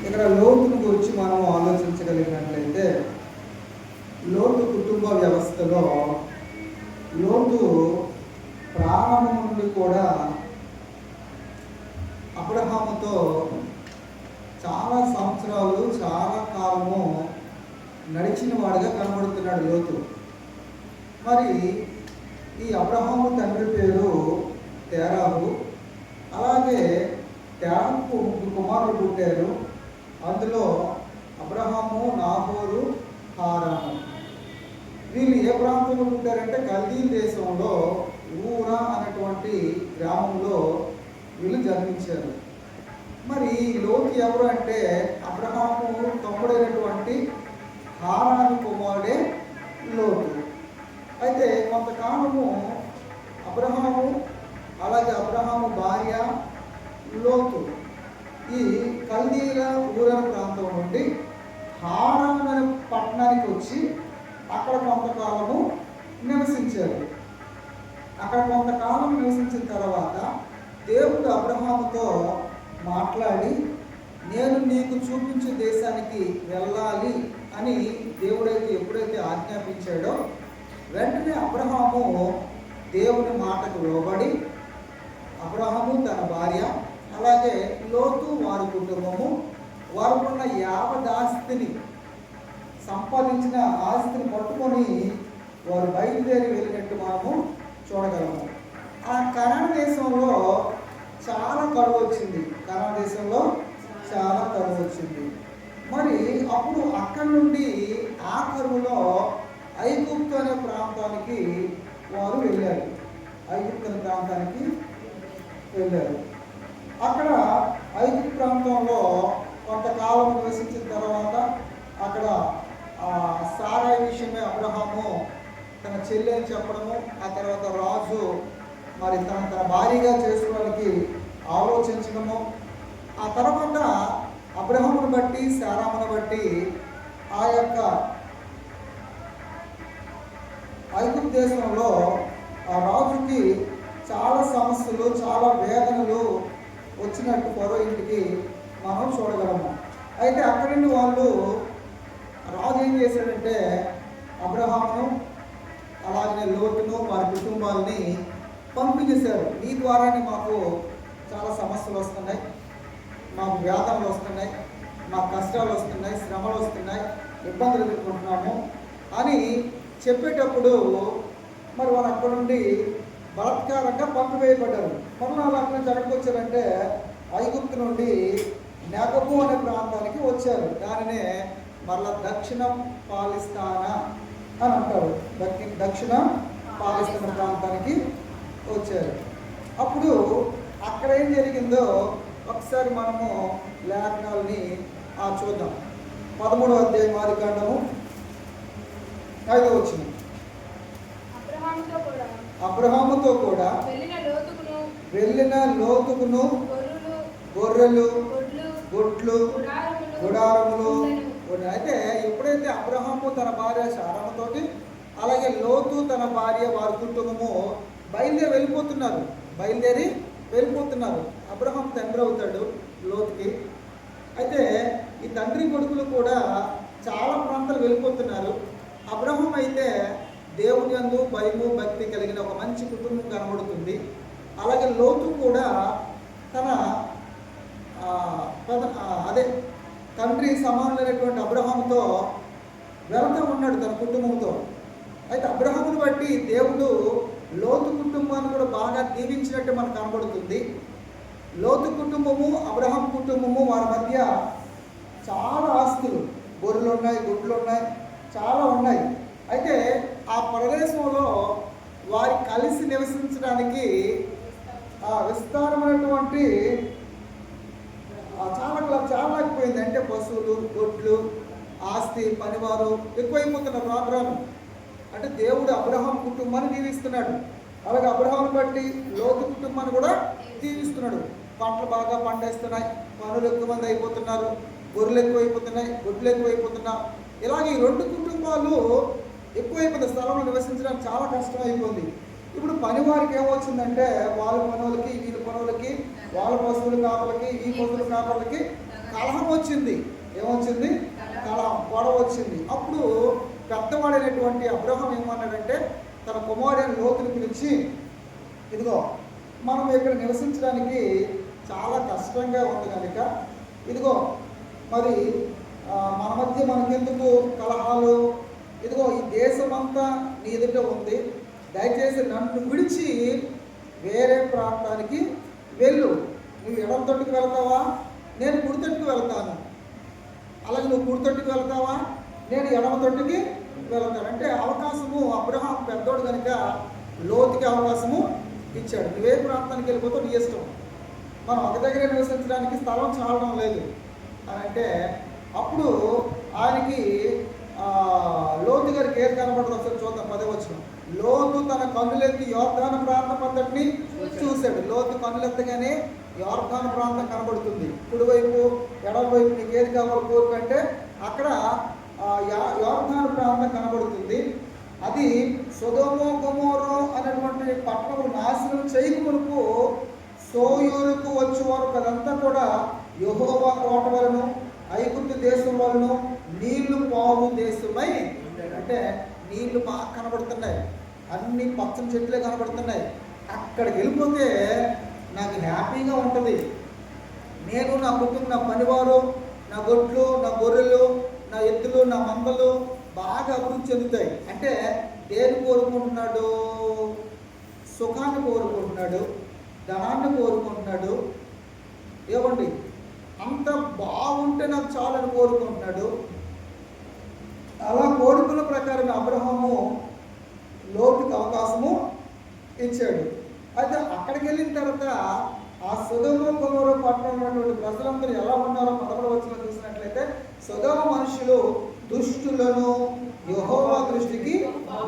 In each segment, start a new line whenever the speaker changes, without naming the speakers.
ఇక్కడ లోతును గురించి మనం ఆలోచించగలిగినట్లయితే, లోతు కుటుంబ వ్యవస్థలో లోతు ప్రారంభం నుండి కూడా అబ్రహాముతో చాలా సంవత్సరాలు, చాలా కాలము నడిచిన వాడిగా కనబడుతున్నాడు లోతు. మరి ఈ అబ్రహాము తండ్రి పేరు తేరాహు. అలాగే తేరాహుకు 3 కుమారులు పుట్టారు. అందులో అబ్రహాము, నాహోరు, హారాను. వీళ్ళు ఏ ప్రాంతంలో పుట్టారంటే కల్దీల దేశంలో ఊరా అనేటువంటి గ్రామంలో వీళ్ళు జన్మించారు. మరి లోతు ఎవరు అంటే అబ్రహాము తమ్ముడైనటువంటి హారాను కుమారుడే లోతు. అయితే కొంతకాలము అబ్రహాము, అలాగే అబ్రహాము భార్య లోతు ఈ కల్దీల ఊరన ప్రాంతం నుండి హారాను అనే పట్టణానికి వచ్చి అక్కడ కొంతకాలము నివసించారు. అక్కడ కొంతకాలం నివసించిన తర్వాత దేవుడు అబ్రహాముతో మాట్లాడి, నేను నీకు చూపించే దేశానికి వెళ్ళాలి అని దేవుడైతే ఎప్పుడైతే ఆజ్ఞాపించాడో వెంటనే అబ్రహాము దేవుని మాటకు లోబడి, అబ్రహాము తన భార్య, అలాగే లోతు వారి కుటుంబము, వారుకున్న యావదాస్తిని, సంపాదించిన ఆస్తిని పట్టుకొని వారు బయలుదేరి వెళ్ళినట్టు మనము చూడగలము. ఆ కనాను దేశంలో చాలా కరువు వచ్చింది. కనాను దేశంలో చాలా కరువు వచ్చింది. మరి అప్పుడు అక్కడి నుండి ఆ కరువులో ఐగుప్తు అనే ప్రాంతానికి వారు వెళ్ళారు. ఐగుప్తు అనే ప్రాంతానికి వెళ్ళారు. అక్కడ ఐగుప్తు ప్రాంతంలో కొంతకాలం నివసించిన తర్వాత అక్కడ సారాయి విషయమే అబ్రహాము తన చెల్లి అని చెప్పడము, ఆ తర్వాత రాజు మరి తన భార్యగా చేసుకోవడానికి ఆలోచించడము, ఆ తర్వాత అబ్రహామును బట్టి సారామును బట్టి ఆ యొక్క ఐగుప్తు దేశంలో ఆ రాజుకి చాలా సమస్యలు, చాలా వేదనలు వచ్చినట్టు పొరవ ఇంటికి మనం చూడగలము. అయితే అక్కడి నుండి వాళ్ళు రాజు ఏం చేశాడంటే అబ్రహామును, అలాగే లోతును, వారి కుటుంబాలని పంపించేశారు. నీ ద్వారానే మాకు చాలా సమస్యలు వస్తున్నాయి, మాకు వ్యాధులు వస్తున్నాయి, మాకు కష్టాలు వస్తున్నాయి, శ్రమలు వస్తున్నాయి, ఇబ్బందులు ఎదుర్కొంటున్నాము అని చెప్పేటప్పుడు మరి వాళ్ళు అక్కడ నుండి బలాత్కారంగా పంపివేయబడ్డారు. మరలా వాళ్ళు అక్కడ నుంచి ఎక్కడికి వచ్చారంటే ఐగుప్తు నుండి నెగబు అనే ప్రాంతానికి వచ్చారు. దానినే మరలా దక్షిణ పాలిస్తానా అని అంటారు. దక్షిణ పాలిస్తానా ప్రాంతానికి వచ్చారు. అప్పుడు అక్కడ ఏం జరిగిందో ఒకసారి మనము లేఖనాలని చూద్దాం. 13వ అధ్యాయం ఆదికాండము 5వ వచనం. అబ్రహాముతో కూడా వెళ్ళిన లోతుకును గొర్రెలు, గొడ్లు, గుడారములు. అయితే ఎప్పుడైతే అబ్రహాము తన భార్య శారాముతోటి, అలాగే లోతు తన భార్య వారి కుటుంబము బయలుదేరి వెళ్ళిపోతున్నారు. అబ్రహాం తండ్రి అవుతాడు లోతుకి. అయితే ఈ తండ్రి కొడుకులు కూడా చాలా ప్రాంతాలు వెళ్ళిపోతున్నారు. అబ్రహాం అయితే దేవుని యందు భయము, భక్తి కలిగిన ఒక మంచి కుటుంబం కనబడుతుంది. అలాగే లోతు కూడా తన తండ్రి సమానులైనటువంటి అబ్రహాముతో వెళ్తూ ఉన్నాడు తన కుటుంబంతో. అయితే అబ్రహామును బట్టి దేవుడు లోతు కుటుంబాన్ని కూడా బాగా దీవించినట్టు మనకు కనబడుతుంది. లోతు కుటుంబము, అబ్రహాం కుటుంబము, వారి మధ్య చాలా ఆస్తులు, గొర్రెలు ఉన్నాయి, గుడ్లు ఉన్నాయి, చాలా ఉన్నాయి. అయితే ఆ ప్రదేశంలో వారి కలిసి నివసించడానికి విస్తారమైనటువంటి చాలా ఎక్కువైంది. అంటే పశువులు, గొడ్లు, ఆస్తి, పనివారు ఎక్కువైపోతున్న ప్రోగ్రాము. అంటే దేవుడు అబ్రహాం కుటుంబాన్ని దీవిస్తున్నాడు. అలాగే అబ్రహాంను బట్టి లోతు కుటుంబాన్ని కూడా దీవిస్తున్నాడు. పంటలు బాగా పండేస్తున్నాయి, పనులు ఎక్కువ మంది అయిపోతున్నారు, గొర్రెలు ఎక్కువైపోతున్నాయి, గొడ్లు ఎక్కువైపోతున్నారు. ఇలాగే ఈ 2 కుటుంబాలు ఎక్కువైపోయింది. స్థలంలో నివసించడానికి చాలా కష్టం అయిపోయింది. ఇప్పుడు పనివారికి ఏమొచ్చిందంటే వాళ్ళ పనులకి, వీళ్ళ పనులకి, వాళ్ళ పశువుల కాపలకి, ఈ పశువుల కాపలకి కలహం వచ్చింది. ఏమొచ్చింది? కలహం, గొడవ వచ్చింది. అప్పుడు పెద్దవాడైనటువంటి అబ్రహాం ఏమన్నాడంటే తన కుమారుడైన లోతుని పిలిచి, ఇదిగో మనం ఇక్కడ నివసించడానికి చాలా కష్టంగా ఉంది కనుక ఇదిగో మరి మన మధ్య మనకెందుకు కలహాలు, ఇదిగో ఈ దేశమంతా నీ ఎదుట ఉంది, దయచేసి నన్ను విడిచి వేరే ప్రాంతానికి వెళ్ళు. నువ్వు ఎడమ తొట్టుకు వెళ్తావా, నేను కుడి తొట్టుకు వెళ్తాను. అలాగే నువ్వు కుడి తొట్టుకు వెళ్తావా, నేను ఎడమ తొట్టుకి వెళ్తాను. అంటే అవకాశము అబ్రహాం పెద్దోడు కనుక లోతుకి అవకాశము ఇచ్చాడు. నువ్వే ప్రాంతానికి వెళ్ళిపోతావు, నీ ఇష్టం. మనం ఒక దగ్గర నివసించడానికి స్థలం చాలడం లేదు అని అంటే అప్పుడు ఆయనకి లోతు గారికి ఏది కనబడదు ఒకసారి చూద్దాం. 10వ వచనం. లోతు తన కన్నులెత్తి యోర్దాను ప్రాంతం అంతటిని చూశాడు. లోతు కన్నులెత్తగానే యోర్దాను ప్రాంతం కనబడుతుంది. కుడివైపు ఎడమవైపు నీకు ఏది కావాలి కోరుకంటే అక్కడ యోర్దాను ప్రాంతం కనబడుతుంది. అది సొదొమ గొమొర్రా అనేటువంటి పట్టణములు నాశనం చేయక మునుపు సోయూరుకు వచ్చే వరకు అదంతా కూడా యెహోవా తోట వలన ఐగుప్తు దేశం వలన నీళ్లు పావు దేశమై, అంటే నీళ్లు బాగా కనబడుతున్నాయి, అన్ని పచ్చని చెట్లే కనబడుతున్నాయి. అక్కడికి వెళ్ళిపోతే నాకు హ్యాపీగా ఉంటుంది. నేను, నా కుటుంబం, నా పనివారు, నా గొడ్లు, నా గొర్రెలు, నా ఎద్దులు, నా మందలు బాగా అభివృద్ధి చెందుతాయి. అంటే దేని కోరుకుంటున్నాడు? సుఖాన్ని కోరుకుంటున్నాడు, ధనాన్ని కోరుకుంటున్నాడు. ఏమండి, అంత బాగుంటే నాకు చాలని కోరుకుంటున్నాడు. అలా కోరుకున్న ప్రకారం అబ్రహాము లోతుకి అవకాశము ఇచ్చాడు. అయితే అక్కడికి వెళ్ళిన తర్వాత ఆ సొదొమ గొమొర్రా పట్టణంలో ఉన్నటువంటి ప్రజలందరూ ఎలా ఉన్నారో 11వ వచనంలో చూసినట్లయితే సొదొమ మనుషులు దుష్టులను యెహోవా దృష్టికి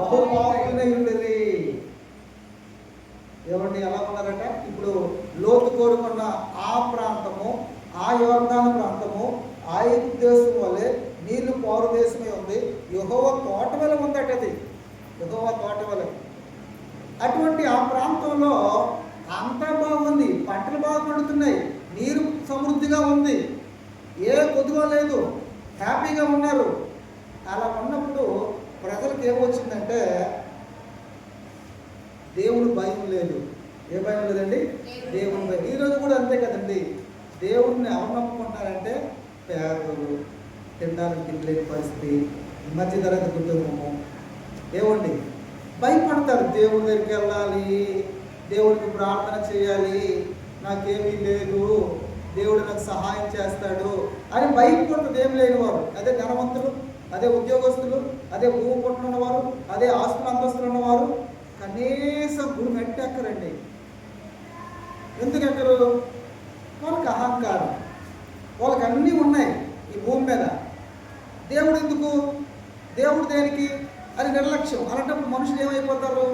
బహుపాపులై ఉండేది. ఏమండి ఎలా ఉన్నారట? ఇప్పుడు లోతు కోరుకున్న ఆ ప్రాంతము, ఆ యోర్దాను ప్రాంతము ఆ ఐగుప్తు దేశం వల్లే నీళ్లు పారు దేశమే ఉంది. యెహోవా తోట వల్ల ఉందట. అది యెహోవా తోట వల్ల. అటువంటి ఆ ప్రాంతంలో అంతా బాగుంది, పంటలు బాగా పండుతున్నాయి, నీరు సమృద్ధిగా ఉంది, ఏ కొదువ లేదు, హ్యాపీగా ఉన్నారు. అలా ఉన్నప్పుడు ప్రజలకు ఏమొచ్చిందంటే దేవుడు భయం లేదు. ఏ భయం లేదండి? దేవుని భయం. ఈరోజు కూడా అంతే కదండి. దేవుడిని అవనమ్ముకుంటారంటే పేదలు, తినడానికి తినలేని పరిస్థితి, మధ్యతరగతి కుటుంబము. ఏమండి భయపడతారు. దేవుడి దగ్గరికి వెళ్ళాలి, దేవుడికి ప్రార్థన చేయాలి, నాకేమీ లేదు, దేవుడు నాకు సహాయం చేస్తాడు అని భయపడుతుంది. ఏం లేని వారు, అదే ధనవంతులు, అదే ఉద్యోగస్తులు, అదే భూమి పట్టున్న వారు, అదే ఆస్తులు అంతస్తులు ఉన్నవారు కనీసం గుడి మెట్టెక్కరండి. ఎందుకు ఎక్కరు? వాళ్ళకి అహంకారం, వాళ్ళకి అన్నీ ఉన్నాయి ఈ భూమి మీద. దేవుడు ఎందుకు, దేవుడు దేనికి అని నిర్లక్ష్యం. అలాంటప్పుడు మనుషులు ఏమైపోతారు?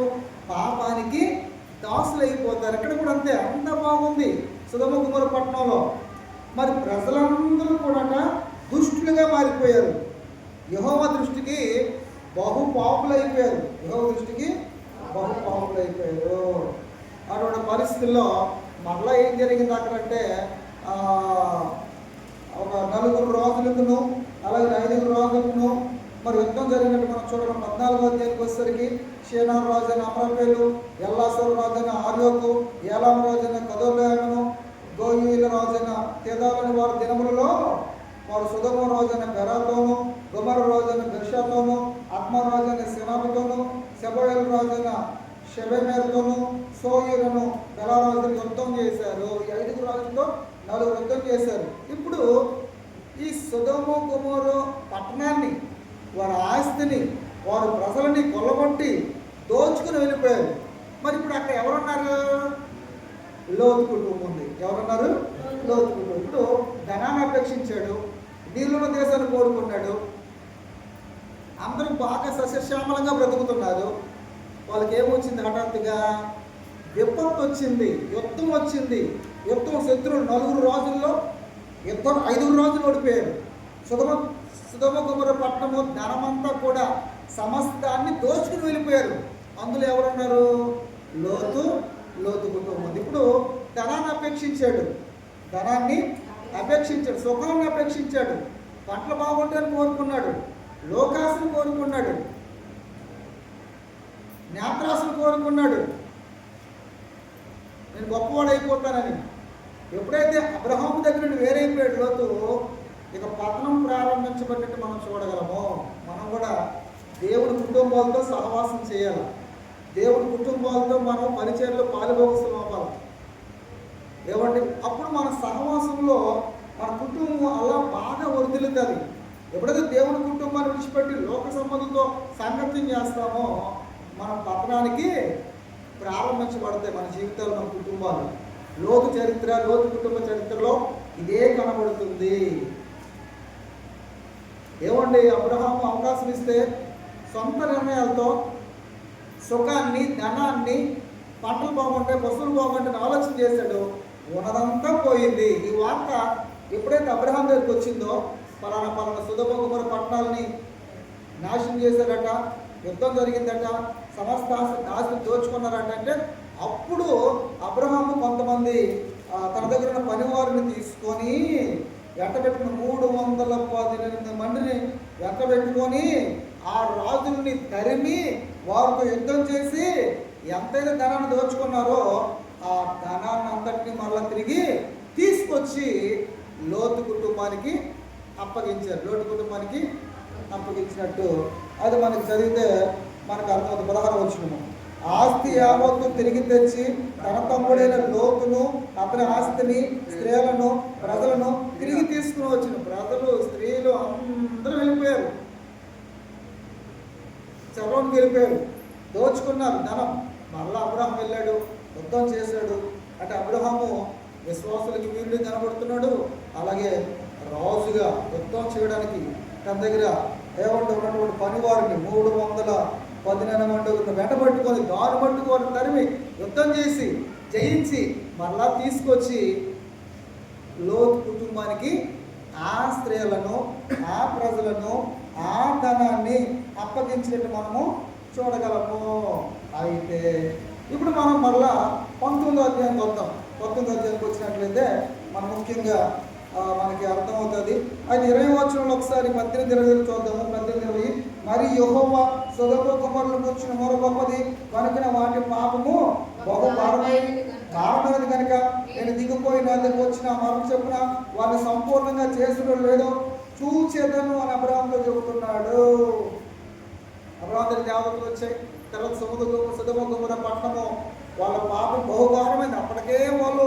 పాపానికి దాసులు అయిపోతారు. ఇక్కడ కూడా అంతే, అంత బాగుంది సొదొమ గొమొర్రా పట్టణంలో. మరి ప్రజలందరూ కూడా దుష్టులుగా మారిపోయారు. యెహోవా దృష్టికి బహుపాపులు అయిపోయారు. యెహోవా దృష్టికి బహుపాపులు అయిపోయారు. అటువంటి పరిస్థితుల్లో మరలా ఏం జరిగింది అక్కడంటే ఒక 4 రోజులకును అలాగే 5 రోజులకును మరి యుద్ధం జరిగినట్టు మనం చూడడం. 14వ అధ్యాయానికి వచ్చేసరికి షేనారు రాజైన అమరపేలు, ఎల్లాసోరు రాజైన ఆర్యోకు, ఏలాం రాజైన కదోర్లాయను, గోయీల రాజైన కేదాలని వారి దినములలో వారు సొదొమ రాజైన బెరాతోను, గొమొర్రా రాజైన బెర్షాతోను, అద్మా రాజైన సెనాబుతోను, సెబోయేలు రాజైన షెబెమెరుతోను, సోయీరును బెలారాజును యుద్ధం చేశారు. ఈ 5 రాజులతో 4 యుద్ధం చేశారు. ఇప్పుడు ఈ సొదొమ గొమొర్రా పట్టణాన్ని, వారి ఆస్తిని, వారి ప్రజలని కొల్లగొట్టి దోచుకుని వెళ్ళిపోయారు. మరి ఇప్పుడు అక్కడ ఎవరున్నారు? లోతు కుటుంబం ఉంది. ఎవరున్నారు? లోతు కుటుంబం. ఇప్పుడు ధనాన్ని అపేక్షించాడు, నీళ్ళున్న దేశాన్ని కోరుకున్నాడు, అందరూ బాగా సస్యశ్యామలంగా బ్రతుకుతున్నారు. వాళ్ళకి ఏమొచ్చింది? హఠాత్తుగా విపత్తు వచ్చింది, యుద్ధం వచ్చింది. యుద్ధం, శత్రువులు 4 రోజుల్లో యుద్ధం 5 రోజులు ఓడిపోయారు. సొదొమ గొమొర్రా పట్టణము ధనమంతా కూడా సమస్తాన్ని దోచుకుని వెళ్ళిపోయారు. అందులో ఎవరున్నారు? లోతు కుటుంబం. ఇప్పుడు ధనాన్ని అపేక్షించాడు, ధనాన్ని అపేక్షించాడు, సుఖాన్ని అపేక్షించాడు, పంటలు బాగుంటాయని కోరుకున్నాడు, లోకాసును కోరుకున్నాడు, నేత్రాసును కోరుకున్నాడు, నేను గొప్పవాడు అయిపోతానని. ఎప్పుడైతే అబ్రహాము దగ్గర నుండి వేరైపోయాడు లోతు, ఇక పతనం ప్రారంభించబడినట్టు మనం చూడగలము. మనం కూడా దేవుని కుటుంబాలతో సహవాసం చేయాలి, దేవుని కుటుంబాలతో మనం పరిచయంలో పాలుభాగస్తులు అవ్వాలి. ఏమండి, అప్పుడు మన సహవాసంలో మన కుటుంబం అలా బాగా వర్ధిల్లుతుంది. ఎప్పుడైతే దేవుని కుటుంబాన్ని విడిచిపెట్టి లోక సంబంధంతో సాంగత్యం చేస్తామో మనం పతనానికి ప్రారంభించబడతాయి మన జీవితాలు, మన కుటుంబాలు. లోతు చరిత్ర, లోతు కుటుంబ చరిత్రలో ఇదే కనబడుతుంది. ఏమండి, అబ్రహాము అవకాశం ఇస్తే సొంత నిర్ణయాలతో సుఖాన్ని, ధనాన్ని, పంటలు బాగుంటాయి, పశువులు బాగుంటాయి ఆలోచన చేశాడు, ఉన్నదంతా పోయింది. ఈ వార్త ఎప్పుడైతే అబ్రహాం దగ్గరికి వచ్చిందో, పలానా సొదొమ గొమొర్రా పట్టణాలని నాశనం చేశారట, యుద్ధం జరిగిందట, సమస్త ఆస్తి దోచుకున్నారట, అంటే అప్పుడు అబ్రహాము కొంతమంది తన దగ్గర ఉన్న పనివారిని తీసుకొని వెంటబెట్టుకుని 318 మందిని వెంటబెట్టుకొని ఆ రాజుల్ని తరిమి వారితో యుద్ధం చేసి ఎంతైతే ధనాన్ని దోచుకున్నారో ఆ ధనాన్ని అంతటినీ మళ్ళీ తిరిగి తీసుకొచ్చి లోతు కుటుంబానికి అప్పగించారు. లోతు కుటుంబానికి అప్పగించినట్టు అది మనకి చదివితే మనకు అర్థమవుతుంది. 16వ వచనము, ఆస్తి యావత్తు తిరిగి తెచ్చి తన తమ్ముడైన లోతును, అతని ఆస్తిని, స్త్రీలను, ప్రజలను తిరిగి తీసుకుని వచ్చిన. ప్రజలు, స్త్రీలు అందరూ వెళ్ళిపోయారు, చెరలోకి వెళ్ళిపోయారు, దోచుకున్నారు ధనం. మళ్ళా అబ్రహాం వెళ్ళాడు, యుద్ధం చేశాడు. అంటే అబ్రహాము విశ్వాసులకి వీరుడు కనబడుతున్నాడు, అలాగే రాజుగా యుద్ధం చేయడానికి తన దగ్గర ఉన్నటువంటి పనివారిని 318 మంది వెంటబట్టుకొని దారి పట్టుకొని తరిమి యుద్ధం చేసి జయించి మళ్ళా తీసుకొచ్చి లోతు కుటుంబానికి ఆ స్త్రీలను, ఆ ప్రజలను, ఆ ధనాన్ని అప్పగించినట్టు మనము చూడగలము. అయితే ఇప్పుడు మనం మళ్ళా 19వ అధ్యాయానికి వద్దాం. 19వ అధ్యాయానికి వచ్చినట్లయితే మనం ముఖ్యంగా మనకి అర్థమవుతుంది. అది 20వ వచనంలో ఒకసారి 18-20 చూద్దాము. 18-20, మరి యెహోవా సొదొమ గొమొర్రాను గూర్చిన మొర గొప్పది కనుక వాటి పాపము బహు భారమైనది కనుక నేను దిగిపోయి నా దగ్గర వచ్చిన మరణం చెప్పున వారిని సంపూర్ణంగా చేసుడు లేదో చూచేదను అని అబ్రహాంతో చెబుతున్నాడు. అబ్రహాం దగ్గర దేవతలు వచ్చాయి, తర్వాత సొదొమ గొమొర్రా పట్టణము వాళ్ళ పాపం బహుభారమైంది. అప్పటికే వాళ్ళు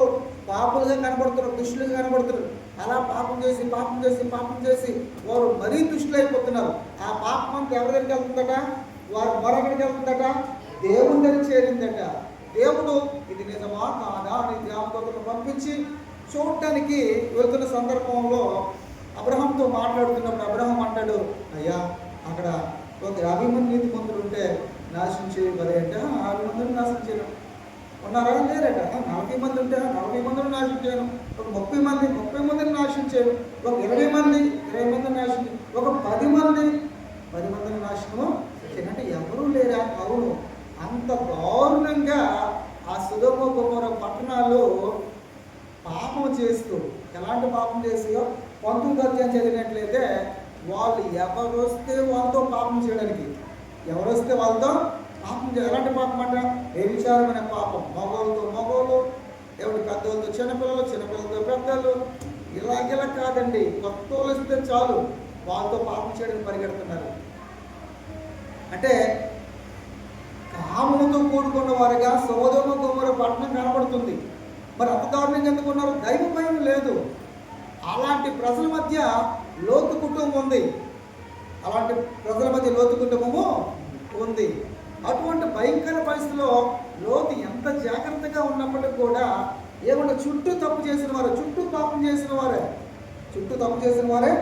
పాపులుగా కనబడుతున్నారు, దుష్టులుగా కనబడుతున్నారు. అలా పాపం చేసి పాపం చేసి పాపం చేసి వారు మరీ దుష్టులు అయిపోతున్నారు. ఆ పాపం అంతా ఎవరి దగ్గరికి వెళ్తుందట? వారు మరొకరికి వెళ్తుందట, దేవుని దగ్గర చేరిందట. దేవుడు ఇది నిజమా కాదా అని దేవదూతలను పంపించి చూడటానికి వెళ్తున్న సందర్భంలో అబ్రహాంతో మాట్లాడుతున్నప్పుడు అబ్రహాం అంటాడు, అయ్యా అక్కడ ఒక 50 మంది నీతిమంతులు ఉంటే నాశనం చేయబడి అంటే 50 మందిని నాశనం చేయడం ఉన్నారా? లేరట. 40 మంది ఉంటే 40 మందిని నాశనం చేయను, ఒక 30 మందిని నాశనం చేయను, ఒక 20 మందిని నాశనం చేయను, ఒక 10 మందిని నాశనం చేయనంటే ఎవరూ లేరా? అవును, అంత దారుణంగా ఆ సొదొమ గొమొర్రా పట్టణాలు పాపం చేస్తూ, ఎలాంటి పాపం చేసాయో 19వ అధ్యాయం చదివినట్లయితే వాళ్ళు ఎవరు వస్తే వాళ్ళతో పాపం చేయడానికి, ఎవరు వస్తే వాళ్ళతో పాపం చేయాలి. ఎలాంటి పాపం అంటే వ్యభిచారమైన పాపం, మగవాళ్ళతో మగవాళ్ళు, ఎవరి పెద్దవాళ్ళతో చిన్నపిల్లలు, చిన్నపిల్లలతో పెద్దలు, ఇలాగెలా కాదండి, కొత్త వాళ్ళు వస్తే చాలు వాళ్ళతో పాపం చేయడానికి పరిగెడుతున్నారు. అంటే కామముతో కూడుకున్న వారిగా సొదొమ గొమొర్రా పట్టణం కనబడుతుంది. మరి అంత దారుణంగా ఎందుకున్నారు? దైవ భయం లేదు. అలాంటి ప్రజల మధ్య లోతు కుటుంబం ఉంది, అలాంటి ప్రజల మధ్య లోతు కుటుంబము ఉంది. అటువంటి భయంకర పరిస్థితిలో లోతు ఎంత జాగ్రత్తగా ఉన్నప్పటికీ కూడా ఏమన్నా చుట్టూ తప్పు చేసిన వారే, చుట్టూ పాపం చేసిన వారే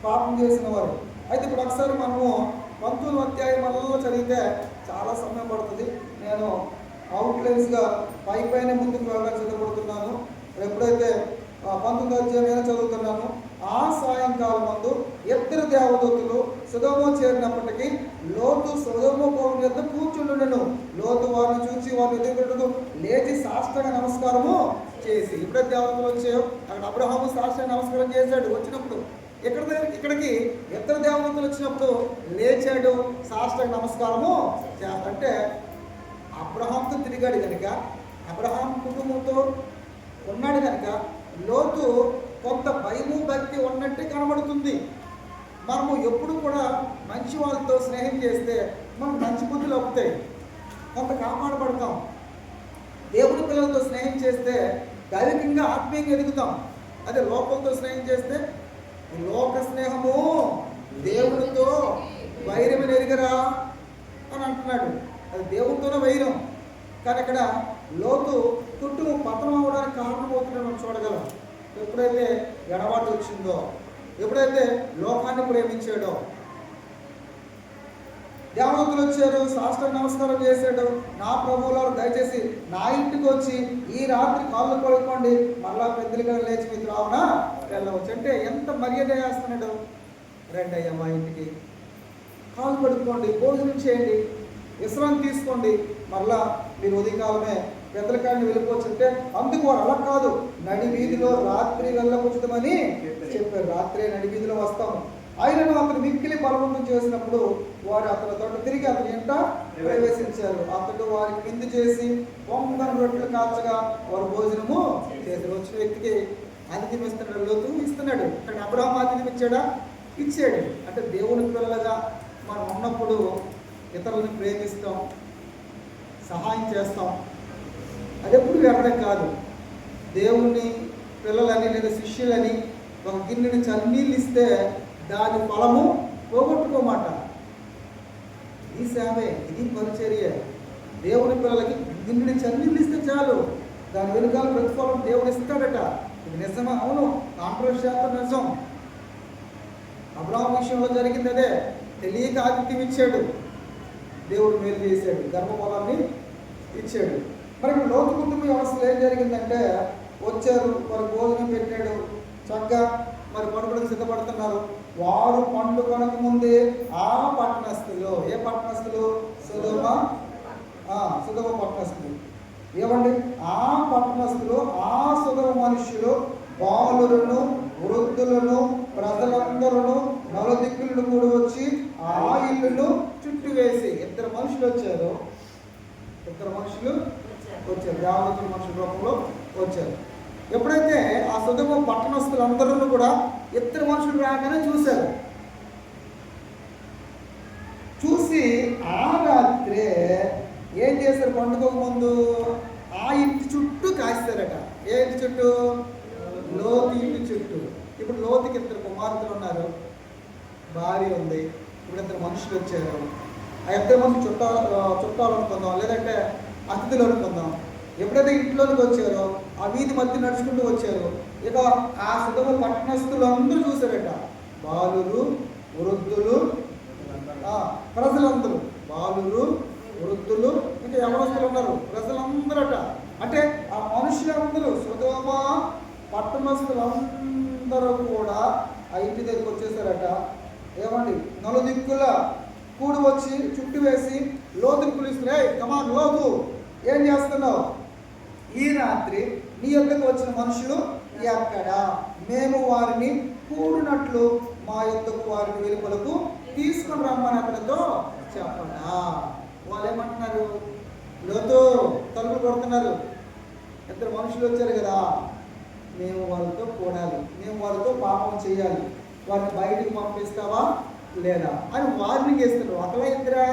పాపం చేసిన వారు. అయితే ఇప్పుడు ఒకసారి మనము 19వ అధ్యాయం మనలో చదివితే చాలా సమయం పడుతుంది. నేను అవుట్లైన్స్గా పైన ముందుకు వెళ్ళడానికి సిద్ధపడుతున్నాను. ఎప్పుడైతే 19వ అధ్యాయం చదువుతున్నాను, ఆ సాయంకాలం మందు 2 దేవదూతలు సొదొమ చేరినప్పటికీ లోతు సొదొమ గొమొర్రా యొద్ద కూర్చుండును. లోతు వారిని చూసి వారిని ఎదుర్కొంటూ లేచి సాష్టాంగ నమస్కారము చేసి ఎప్పుడైతే దేవతలు వచ్చాయో అక్కడ అబ్రహాము సాష్టాంగ నమస్కారం చేశాడు. వచ్చినప్పుడు ఇక్కడికి ఇద్దరు దేవతలు వచ్చినప్పుడు లేచాడు, సాష్టాంగ నమస్కారము చేస్తంటే అబ్రహాంతో తిరిగాడు కనుక, అబ్రహాం కుటుంబంతో ఉన్నాడు కనుక లోతు కొంత భయము భక్తి ఉన్నట్టే కనబడుతుంది. మనము ఎప్పుడు కూడా మంచి వాళ్ళతో స్నేహం చేస్తే మనకు మంచి బుద్ధులు అవుతాయి, కొంత కాపాడబడతాం. దేవుని పిల్లలతో స్నేహం చేస్తే దైవికంగా ఆత్మీయంగా ఎదుగుతాం. అదే లోకంతో స్నేహం చేస్తే లోక స్నేహము దేవునితో వైరమని ఎరుగరా అని అంటున్నాడు. అది దేవునితోనే వైరం. కానీ అక్కడ లోతు కుటుంబం పతనం అవ్వడానికి కారణమవుతుందని మనం చూడగలం. ఎప్పుడైతే ఎడబాటు వచ్చిందో, ఎప్పుడైతే లోకాన్ని ప్రేమించాడో, దేవదూతలు వచ్చారు, సాష్టాంగ నమస్కారం చేశాడు. నా ప్రభువులో దయచేసి నా ఇంటికి వచ్చి ఈ రాత్రి కాళ్ళు కొడుకోండి, మళ్ళా పెద్దలుగా లేచి మీ త్రావున వెళ్ళవచ్చు అంటే ఎంత మర్యాద చేస్తున్నాడు. రండి అయ్యా మా ఇంటికి, కాళ్ళు కడుక్కోండి, భోజనం చేయండి, విశ్రాంతి తీసుకోండి, మళ్ళా మీరు ఉదయకాలమే పెద్దలకాడిని వెళ్ళిపోవచ్చు అంటే అందుకు వారు అలా కాదు, నడి వీధిలో రాత్రి వెళ్ళవచ్చుమని చెప్పారు. రాత్రి నడి వీధిలో వస్తాము. ఆయనను అతను మిక్కిలి బలవంతం చేసినప్పుడు వారు అతనితో తిరిగి అతని ఎంట ప్రవేశించారు. అతడు వారికి విందు చేసి పొంగని రొట్టెలు కాల్చగా వారు భోజనము చేశారు. వచ్చిన వ్యక్తికి ఆతిథ్యం ఇస్తున్నాడు, లోతు ఇస్తున్నాడు. కానీ అబ్రహాము ఆతిథ్యం ఇచ్చాడా? ఇచ్చాడు. అంటే దేవుని పిల్లలుగా మనం ఉన్నప్పుడు ఇతరులను ప్రేమిస్తాం, సహాయం చేస్తాం. అది ఎప్పుడు వ్యర్థం కాదు. దేవుని పిల్లలని లేదా శిష్యులని ఒక గిన్నెని చన్నీళ్ళు ఇస్తే దాని ఫలము పోగొట్టుకోమాట. ఈ సేవే, ఇది పరిచర్య. దేవుని పిల్లలకి గిన్నెని చన్నీళ్ళు ఇస్తే చాలు, దాని వెనుకాల ప్రతిఫలం దేవుడు ఇస్తాడట. ఇది నిజమా? అవును, కాంట్రవర్షియల్ నిజం. అబ్రహాము విషయంలో జరిగింది అదే. తెలియక ఆతిథ్యం ఇచ్చాడు, దేవుడు మేలు చేశాడు, గర్భఫలాన్ని ఇచ్చాడు. మరి ఇక్కడ లోతు కుటుంబ వ్యవస్థలో ఏం జరిగిందంటే వచ్చారు, వారు భోజనం పెట్టాడు, చక్కగా మరి పడుకోవడానికి సిద్ధపడుతున్నారు. వారు పండ్లు కొనక ముందే ఆ పట్టణస్థులు, ఏ పట్టణస్థులు? సొదొమ పట్టణస్థులు. ఏమండి? ఆ పట్టణస్థులు, ఆ సొదొమ మనుష్యులు బాలులను, వృద్ధులను, ప్రజలందరూ నలుదిక్కులను కూడా వచ్చి ఆ ఇల్లును చుట్టూ వేసి ఇద్దరు మనుషులు వచ్చారు. దేవదూతల మనుషుల రూపంలో వచ్చారు. ఎప్పుడైతే ఆ సొదొమ పట్టణస్థులందరూ కూడా ఇద్దరు మనుషులు రాగానే చూశారు. చూసి ఆ రాత్రే ఏం చేశారు? పండుగ ముందు ఆ ఇంటి చుట్టూ కాస్తారట. ఏ ఇంటి చుట్టూ? లోతు ఇంటి చుట్టూ. ఇప్పుడు లోతుకి ఇద్దరు కుమార్తెలు ఉన్నారు, భార్య ఉంది. ఇప్పుడు ఇద్దరు మనుషులు వచ్చారు. ఆ ఇద్దరు మనుషులు చుట్టాలు అనుకుందాం, లేదంటే అతిథులు అనుకుందాం. ఎప్పుడైతే ఇంట్లోకి వచ్చారో ఆ వీధి మధ్య నడుచుకుంటూ వచ్చారు. ఇక ఆ సొదొమ పట్టణస్థులు అందరూ చూశారట. బాలురు, వృద్ధులు, ప్రజలందరూ. బాలురు, వృద్ధులు, ఇంకా యవనస్తులు ఉన్నారు, ప్రజలందరట. అంటే ఆ మనుషులందరూ, సొదొమ పట్టణస్థులందరూ కూడా ఆ ఇంటి దగ్గరికి వచ్చేసారట. ఏమండి? నలుదిక్కుల కూడి వచ్చి చుట్టూ వేసి లోతుని పిలుస్తున్నాయి. కమాన్ లోతు, ఏం చేస్తున్నావు? ఈ రాత్రి నీ యొద్దకు వచ్చిన మనుషులు ఎక్కడ? మేము వారిని కూడినట్లు మా యొద్దకు వారిని వెలుపలకు తీసుకొని రమ్మని అతనితో చెప్పండా. వాళ్ళు ఏమంటున్నారు? లోతు, తలుపులు కొడుతున్నారు. ఇద్దరు మనుషులు వచ్చారు కదా, మేము వారితో కూడాలి, మేము వారితో పాపం చేయాలి, వారిని బయటికి పంపిస్తావా లేదా అని వారిని చేస్తున్నారు. ఒకలా ఇద్దరా?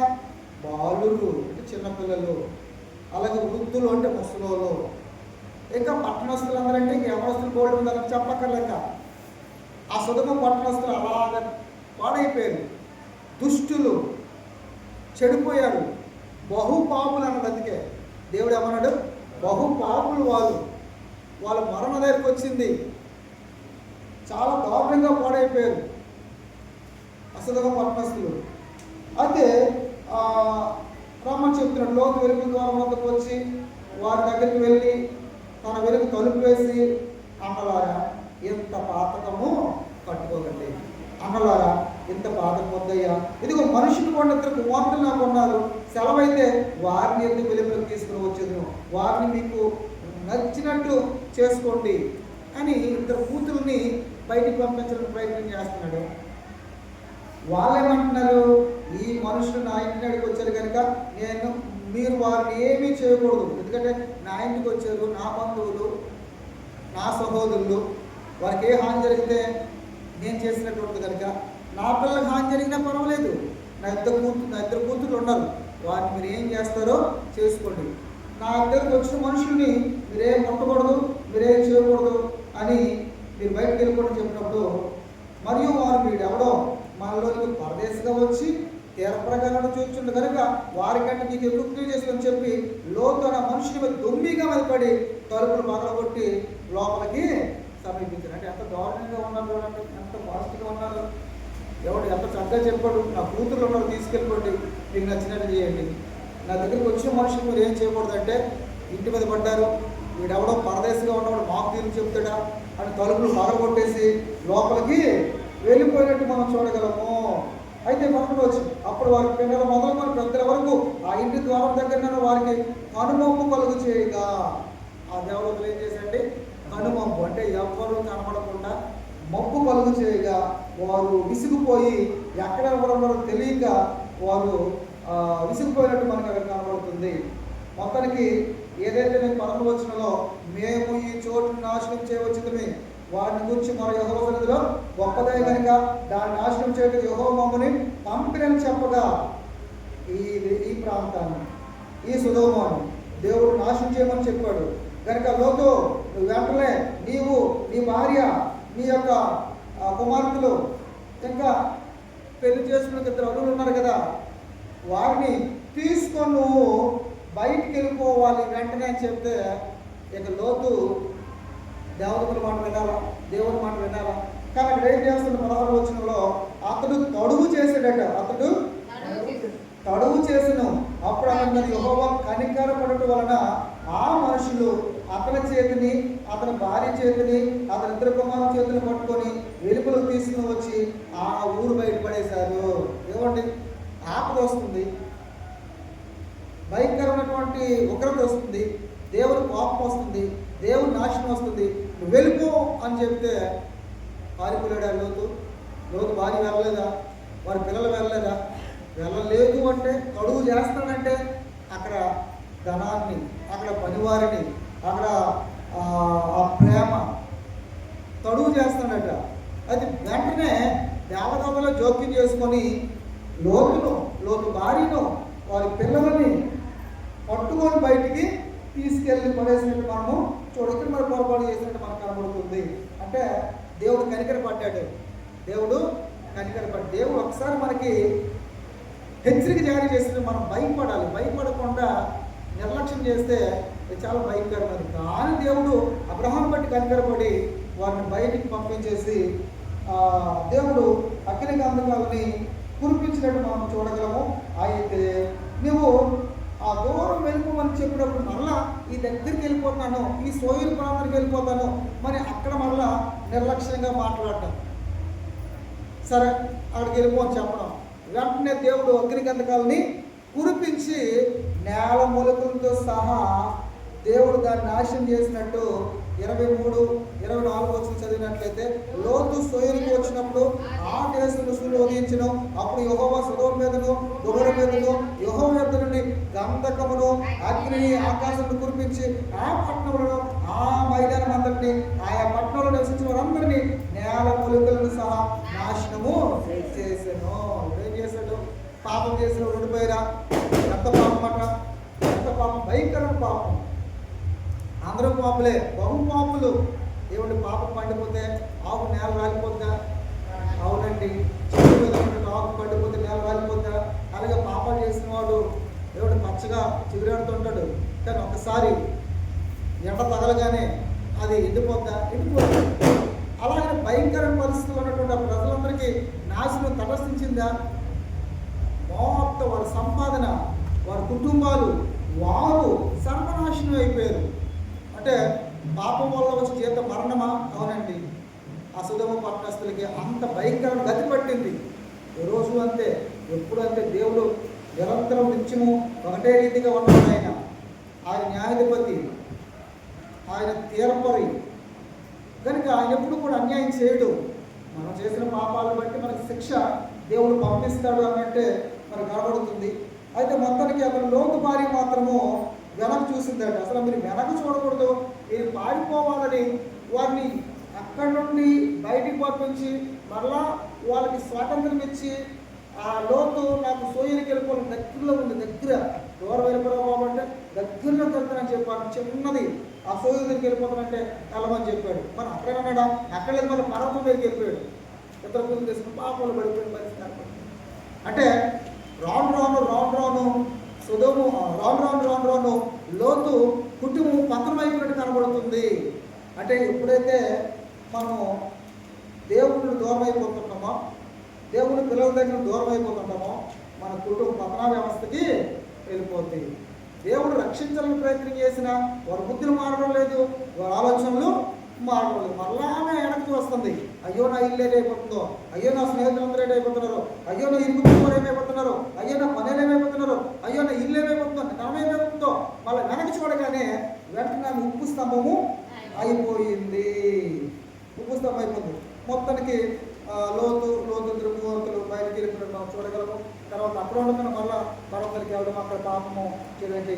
బాలురు అంటే చిన్నపిల్లలు, అలాగే వృద్ధులు అంటే ముసలోలు, ఇంకా పట్టణస్తులు అందరంటే ఇంక యవనస్తులు బోర్డు ఉందని చెప్పక్కర్లేక ఆ సొదొమ పట్టణస్తులు అలాగ పాడైపోయారు. దుష్టులు, చెడిపోయారు, బహుపాపులు అన్నది. అందుకే దేవుడు ఏమన్నాడు? బహుపాపులు వాళ్ళ మరణ దగ్గరికి వచ్చింది. చాలా దారుణంగా పాడైపోయారు అసదొమ పట్టణస్తులు. అయితే రమ్మని చెప్తున్నాడు. లోతు వెలుగు ద్వారం వద్దకు వచ్చి వారి దగ్గరికి వెళ్ళి తన వెలుగు తలుపు వేసి, అన్నలారా ఇంత పాతకము కట్టుకోకండి, అన్నలారా ఇంత పాతకం వద్దయ్యా, ఇదిగో మనుషులు కూడా ఇద్దరు కుమార్తెలు నాకు ఉన్నారు, సెలవైతే వారిని ఎందుకు వెలుగులోకి తీసుకుని వచ్చేది, వారిని మీకు నచ్చినట్టు చేసుకోండి అని ఇద్దరు కూతుర్ని బయటికి పంపించడానికి ప్రయత్నం చేస్తున్నాడు. వాళ్ళేమంటున్నారు, ఈ మనుషులు నా ఇంటికి వచ్చారు కనుక మీరు వారిని ఏమీ చేయకూడదు, ఎందుకంటే నా ఇంటికి వచ్చారు, నా బంధువులు, నా సహోదరులు, వారికి ఏ హాని జరిగితే నేను చేసినటువంటి కనుక నా పిల్లలకు హాని జరిగినా పర్వాలేదు, నా ఇద్దరు కూతురు ఉన్నారు, వారిని మీరు ఏం చేస్తారో చేసుకోండి, నా దగ్గరకు వచ్చిన మనుషుల్ని మీరేం కొట్టకూడదు, మీరేం చేయకూడదు అని మీరు బయటకు వెళ్ళకూడదు చెప్పినప్పుడు, మరియు వారు వీడెవడో మనలోకి పరదేశంగా వచ్చి తీర ప్రకారం చూచుండు కనుక వారికంటే నీకు ఎక్కువ క్లియర్ చేసుకొని చెప్పి లోతు ఆ మనుషుని మీద దొమ్మిగా మీద పడి తలుపులు పగలగొట్టి లోపలికి సమీపించారు. అంటే ఎంత దారుణంగా ఉన్నారు చూడండి, ఎంత పాజిటివ్గా ఉన్నారు. ఎవడు ఎంత చక్కగా చెప్పాడు, నా కూతురు ఉన్నారు తీసుకెళ్ళిపోండి, మీకు నచ్చినట్టు చేయండి, నా దగ్గరికి వచ్చిన మనుషులు మీరు ఏం చేయకూడదంటే ఇంటి మీద పడ్డారు, వీడెవడో పరదేశంగా ఉన్నవాడు మాకు తీరు చెప్తాడా అని తలుపులు పగలగొట్టేసి లోపలికి వెళ్ళిపోయినట్టు మనం చూడగలము. అయితే మనకు వచ్చి అప్పుడు వారి పిల్లల మొదలుకొని పెద్దల వరకు ఆ ఇంటి ద్వారం దగ్గర వారికి కనుమొప్పు కలుగు చేయగా, ఆ దేవతలు ఏం చేశారండి, కనుమొప్పు అంటే ఎవ్వరూ కనబడకుండా మబ్బు కలుగు చేయగా వారు విసిగిపోయి ఎక్కడ ఎవరో తెలియక వారు విసిగిపోయినట్టు మనకు అక్కడ కనబడుతుంది. మొత్తానికి ఏదైతే నేను 11 వచనంలో మేము ఈ చోటును నాశనం చేయవచ్చుమే, వారిని గురించి మన యెహోవా సన్నిధిలో గొప్పదే కనుక దాన్ని నాశనం చేయడం యెహోవా మమ్మల్ని పంపినని చెప్పగా ఈ ప్రాంతాన్ని, ఈ సొదొమను దేవుడు నాశనం చేయమని చెప్పాడు కనుక లోతు వెంటనే నీవు, నీ భార్య, నీ యొక్క కుమార్తెలు, ఇంకా పెళ్లి చేసుకున్న 2 అల్లులు ఉన్నారు కదా, వారిని తీసుకొని నువ్వు బయటికి వెళ్ళిపోవాలి వెంటనే అని చెప్తే ఇక లోతు దేవతల మాట వినాలా, దేవుని మాట వినాలా. కానీ అక్కడ ఏం చేస్తున్న 16వ వచనంలో అతడు తడువు చేసాడట, అతడు తడువు చేసను. అప్పుడు అతను యెహోవా కనికరపడటం వలన ఆ మనుషులు అతని చేతిని, అతని భార్య చేతిని, అతని 2 కుమారుల చేతిని పట్టుకొని వెలుపలకు తీసుకుని వచ్చి ఆ ఊరు బయట పడేశారు. ఏమండి, ఆపద వస్తుంది, భయంకరమైనటువంటి ఉగ్రత వస్తుంది, దేవుని కోపం వస్తుంది, దేవుని నాశనం వస్తుంది, నువ్వు వెళ్ళిపో అని చెప్తే పారిపోయాడు లోతు భార్య వెళ్ళలేదా, వారి పిల్లలు వెళ్ళలేదా? వెళ్ళలేదు అంటే తడువు చేస్తానంటే అక్కడ ధనాన్ని, అక్కడ పనివారిని, అక్కడ ఆ ప్రేమ తడువు చేస్తాడట. అది వెంటనే దేవదూతలు జోక్యం చేసుకొని లోతు భార్యను, వారి పిల్లలని పట్టుకొని బయటికి తీసుకెళ్ళి పడేసినట్టు మనము చూడక్కడ మరి పొరపాటు చేసినట్టు మనకు కనబడుతుంది. అంటే దేవుడు కనికరపడ్డాడు, దేవుడు ఒకసారి మనకి హెచ్చరిక జారీ చేస్తే మనం భయపడాలి. భయపడకుండా నిర్లక్ష్యం చేస్తే చాలా భయంకరమైనది. కానీ దేవుడు అబ్రహాం బట్టి కనికరపడి వారిని బయటికి పంపించేసి దేవుడు అగ్ని గంధకాలని కురిపించినట్టు మనం చూడగలము. అయితే నువ్వు ఆ దూరం వెళ్ళిపోమని చెప్పినప్పుడు మళ్ళా ఈ దగ్గరికి వెళ్ళిపోతాను, ఈ సోయిల్ ప్రాంతానికి వెళ్ళిపోతాను, మరి అక్కడ మళ్ళా నిర్లక్ష్యంగా మాట్లాడటం, సరే అక్కడికి వెళ్ళిపోని చెప్పడం. వెంటనే దేవుడు అగ్ని గంధకాలని కురిపించి నేల మూలకులతో సహా దేవుడు దాన్ని నాశనం చేసినట్టు 23, 24 వచ్చిన చదివినట్లయితే లోతు సోయరుకు వచ్చినప్పుడు ఆ దేశంలో సూర్యుడు ఉదయించను. అప్పుడు యెహోవా సొదొమ మీదను గొమొర్రా మీదను యెహోవా యొద్ద నుండి గంధకమును అగ్నిని ఆకాశంలో కురిపించి ఆ పట్టణములను, ఆ మైదానం అంతటిని, ఆయా పట్టణంలో నివసించిన వారందరినీ నేల మూలికలను సహా నాశనము చేశాను. ఏం చేశాడు? పాపం చేసిన ఉండిపోయారా? ఎంత పాపం అట, ఎంత పాపం, భయంకరమైన పాపం. అందరూ పాపులే, బహు పాపులు. ఏమంటే పాపం పండిపోతే ఆకు నేల రాలిపోద్దా? అవునండి. చెట్టు మీద ఆకు పండిపోతే నేల రాలిపోద్దా? అలాగే పాపాలు చేసిన వాడు ఏమంటే పచ్చగా చిగురాడుతుంటాడు, కానీ ఒకసారి ఎండ తగలగానే అది ఎండిపోద్దా? ఎండిపోతుంది. అలాగే భయంకరమైన పరిస్థితులు ఉన్నటువంటి ఆ ప్రజలందరికీ నాశనం తటస్థించిందా? మొత్తం వారి సంపాదన, వారి కుటుంబాలు, వారు సర్వనాశనం అయిపోయారు. అంటే పాపం వల్ల వచ్చి జీవిత మరణమా? అవునండి. ఆ సొదొమ పట్టణస్తులకి అంత భయంకరమైన గతి పట్టింది. ఏ రోజు అంతే, ఎప్పుడు అంతే. దేవుడు నిరంతరం నిత్యము ఒకటే రీతిగా ఉన్నాడు. ఆయన న్యాయాధిపతి. ఆయన తీర్పరి కనుక ఆయన ఎప్పుడు కూడా అన్యాయం చేయడు. మనం చేసిన పాపాలను బట్టి మనకు శిక్ష దేవుడు పంపిస్తాడు అన్నట్టే మనకు కనబడుతుంది. అయితే మొత్తానికి అతను లోతు భార్య మాత్రము వెనక్కి చూసిందట. అసలు మీరు వెనక్కి చూడకూడదు, మీరు పారిపోవాలని వారిని అక్కడి నుండి బయటికి పంపించి మరలా వాళ్ళకి స్వాతంత్రం ఇచ్చి ఆ లోతు నాకు సోయరికి వెళ్ళిపోవాలి, దగ్గరలో ఉంది, దగ్గర దూరం వెళ్ళిపోవాలంటే దగ్గరలో వెళ్తానని చెప్పాను. చిన్నది ఆ సోయ దగ్గరికి వెళ్ళిపోతానంటే వెళ్ళమని చెప్పాడు. మరి అక్కడేమన్నాడా? అక్కడ లేదు, మళ్ళీ పర్వతం దగ్గరికి వెళ్ళిపోయాడు. ఇతర పూజలు తీసుకుని పాపలు పడిపోయిన పరిస్థితి. అంటే రాను రాను సుధోము రాను లోతు కుటుంబం పతనమైపోయినట్టు కనబడుతుంది. అంటే ఎప్పుడైతే మనం దేవుడిని దూరం అయిపోతుంటామో, దేవుని పిల్లల దగ్గర దూరం అయిపోతుంటామో, మన కుటుంబ పతన వ్యవస్థకి వెళ్ళిపోతుంది. దేవుడు రక్షించాలని ప్రయత్నం చేసినా వారి బుద్ధులు మారడం లేదు, వారి ఆలోచనలు మారడం లేదు. మరలానే వెనక్కి వస్తుంది. అయ్యో నా ఇల్లు ఏమైపోతుందో, అయ్యో నా స్నేహితులందరూ ఏమైపోతున్నారు, అయ్యో నా ఇరుగు వారు ఏమైపోతున్నారు, అయ్యో నా పనులు ఏమైపోతున్నారు, అయ్యో నా ఇల్లు ఏమైపోతుందో, ధనం ఏమైపోతుందో, మళ్ళీ వెనక్కి చూడగానే వెంటనే ఉప్పు స్తంభము అయిపోయింది. ఉప్పు స్తంభం అయిపోతుంది. మొత్తానికి లోతు దుర్మూర్తులు బయటికి వెళ్ళిపోవడం మనం చూడగలము. తర్వాత అక్కడ ఉండకుండా మళ్ళీ పర్వతానికి వెళ్ళడం, అక్కడ పాపము చేయండి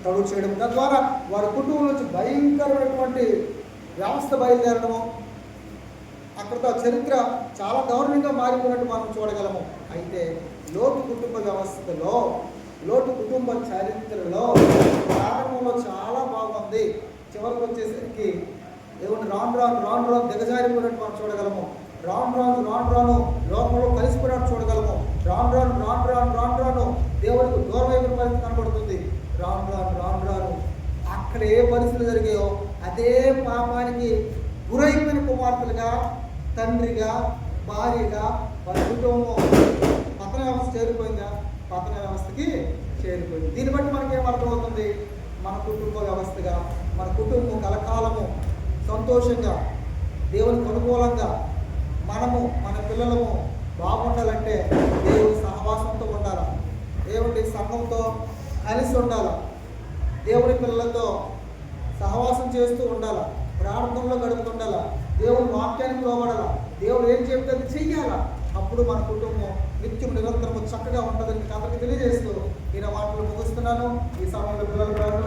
తడుగు చేయడం, తద్వారా వారి కుటుంబం నుంచి భయంకరమైనటువంటి వ్యవస్థ బయలుదేరడము, అక్కడితో చరిత్ర చాలా దారుణంగా మారిపోయినట్టు మనం చూడగలము. అయితే లోతు కుటుంబ వ్యవస్థలో, లోతు కుటుంబ చరిత్రలో ప్రారంభంలో చాలా బాగుంది. చివరికి వచ్చేసరికి దేవుని రాను దిగజారిపోయినట్టు మనం చూడగలము. రాను లోకంలో కలిసిపోయినట్టు చూడగలము. రాను దేవుడికి దూరం అయిపోయిన పరిస్థితి కనబడుతుంది. రాను అక్కడ ఏ పరిస్థితులు జరిగాయో అదే పాపానికి గురైపోయిన కుమార్తెలుగా, తండ్రిగా, భార్యగా వారి కుటుంబం పతన వ్యవస్థ చేరిపోయిందా? పతన వ్యవస్థకి చేరిపోయింది. దీన్ని బట్టి మనకేం అర్థమవుతుంది? మన కుటుంబ వ్యవస్థగా, మన కుటుంబం కలకాలము సంతోషంగా, దేవునికి అనుకూలంగా మనము మన పిల్లలము బాగుండాలంటే దేవుని సహవాసంతో ఉండాలి, దేవుని సంఘంతో కలిసి ఉండాలి, దేవుని పిల్లలతో సహవాసం చేస్తూ ఉండాలి, ప్రార్థనలో గడుపుతుండాలి, దేవుని వాక్యానికి లోబడాలి, దేవుడు ఏం చెప్తే అది చెయ్యాలా. అప్పుడు మన కుటుంబం నిత్యం నిరంతరము చక్కగా ఉంటుందని అందరికీ తెలియజేస్తూ ఈయన మాటలు ముగిస్తున్నాను. ఈ సమయంలో పిల్లలు